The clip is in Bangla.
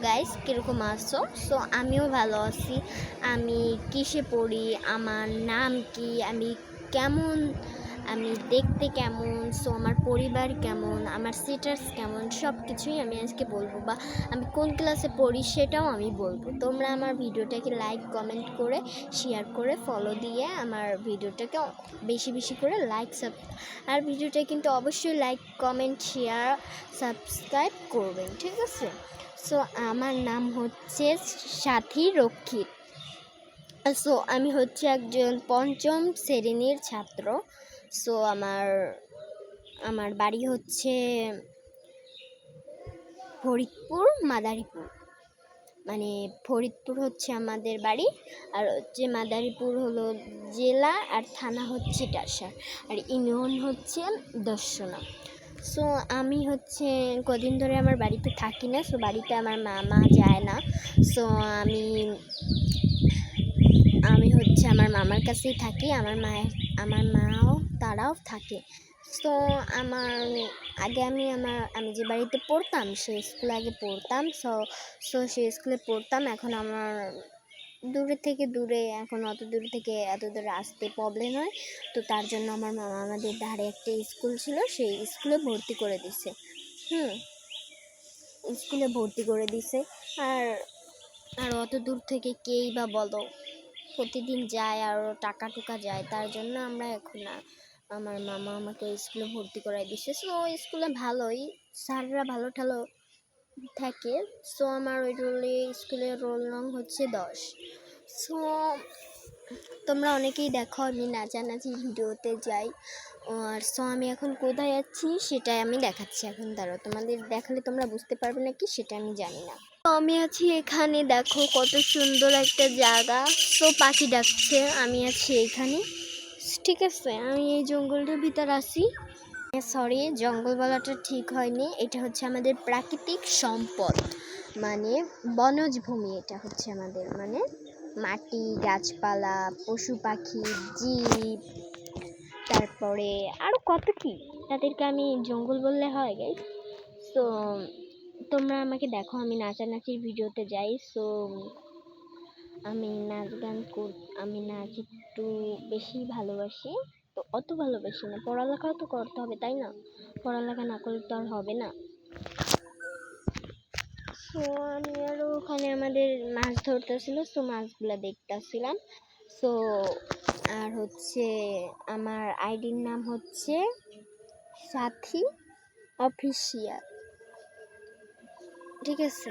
গাইস, কীরকম আছো? সো আমিও ভালো আছি। আমি কিসে পড়ি, আমার নাম কি, আমি কেমন, আমি দেখতে কেমন, সো আমার পরিবার কেমন, আমার স্ট্যাটাস কেমন, সব কিছুই আমি আজকে বলবো। বা আমি কোন ক্লাসে পড়ি সেটাও আমি বলবো। তোমরা আমার ভিডিওটাকে লাইক কমেন্ট করে শেয়ার করে ফলো দিয়ে আমার ভিডিওটাকে বেশি বেশি করে আর ভিডিওটা কিন্তু অবশ্যই লাইক কমেন্ট শেয়ার সাবস্ক্রাইব করবেন, ঠিক আছে? সো আমার নাম হচ্ছে সাথী রক্ষিত। সো আমি হচ্ছে একজন পঞ্চম শ্রেণীর ছাত্র। সো আমার বাড়ি হচ্ছে ফরিদপুর মাদারীপুর, মানে ফরিদপুর হচ্ছে আমাদের বাড়ি, আর হচ্ছে মাদারীপুর হলো জেলা, আর থানা হচ্ছে টাসার, আর ইউনিয়ন হচ্ছে দর্শনা। সো আমি হচ্ছে কদিন ধরে আমার বাড়িতে থাকি না, সো বাড়িতে আমার মা যায় না। সো আমি হচ্ছে আমার মামার কাছেই থাকি, আমার মাও তারাও থাকে। সো আমি যে বাড়িতে পড়তাম সেই স্কুলে আগে পড়তাম। সো সেই স্কুলে পড়তাম। এখন আমার দূরে থেকে দূরে, এখন অত দূর থেকে এত দূরে আসতে প্রবলেম হয়, তো তার জন্য আমার মামা আমাদের ধারে একটা স্কুল ছিল, সেই স্কুলে ভর্তি করে দিছে। স্কুলে ভর্তি করে দিছে। আর অত দূর থেকে কেই বা বলো, প্রতিদিন যায় আর টাকা টুকা যায়, তার জন্য আমরা এখন আমার মামা আমাকে স্কুলে ভর্তি করাই দিছে। সো স্কুলে ভালোই, স্যাররা ভালো ঠালো থাকে। সো আমার ওই স্কুলের রোল নং হচ্ছে 10। সো তোমরা অনেকেই দেখো আমি নাচানাচি ভিডিওতে যাই, আর সো আমি এখন কোথায় যাচ্ছি সেটাই আমি দেখাচ্ছি। এখন দাঁড়াও, তোমাদের দেখালে তোমরা বুঝতে পারবে না কি সেটা আমি জানি না। আমি আছি এখানে, দেখো কত সুন্দর একটা জায়গা। সো পাখি ডাকছে, আমি আছি এখানে, ঠিক আছে? আমি এই জঙ্গলটার ভিতর আছি। সরি, জঙ্গল বলাটা ঠিক হয়নি, এটা হচ্ছে আমাদের প্রাকৃতিক সম্পদ, মানে বনজ ভূমি। এটা হচ্ছে আমাদের মানে মাটি, গাছপালা, পশু পাখি, জীব, তারপরে আরও কত কি, তাদেরকে আমি জঙ্গল বললে হয় গাইস? সো তোমরা আমাকে দেখো, আমি নাচানাচির ভিডিওতে যাই। সো আমি নাচ একটু বেশি ভালোবাসি, তো অত ভালোবাসি না, পড়ালেখাও তো করতে হবে তাই না? পড়ালেখা না করলে তো আর হবে না। সো আমি আরও ওখানে আমাদের মাছ ধরতেছিল, সো মাছগুলো দেখতেছিলাম। সো আর হচ্ছে আমার আইডির নাম হচ্ছে সাথী অফিসিয়াল, ঠিক আছে?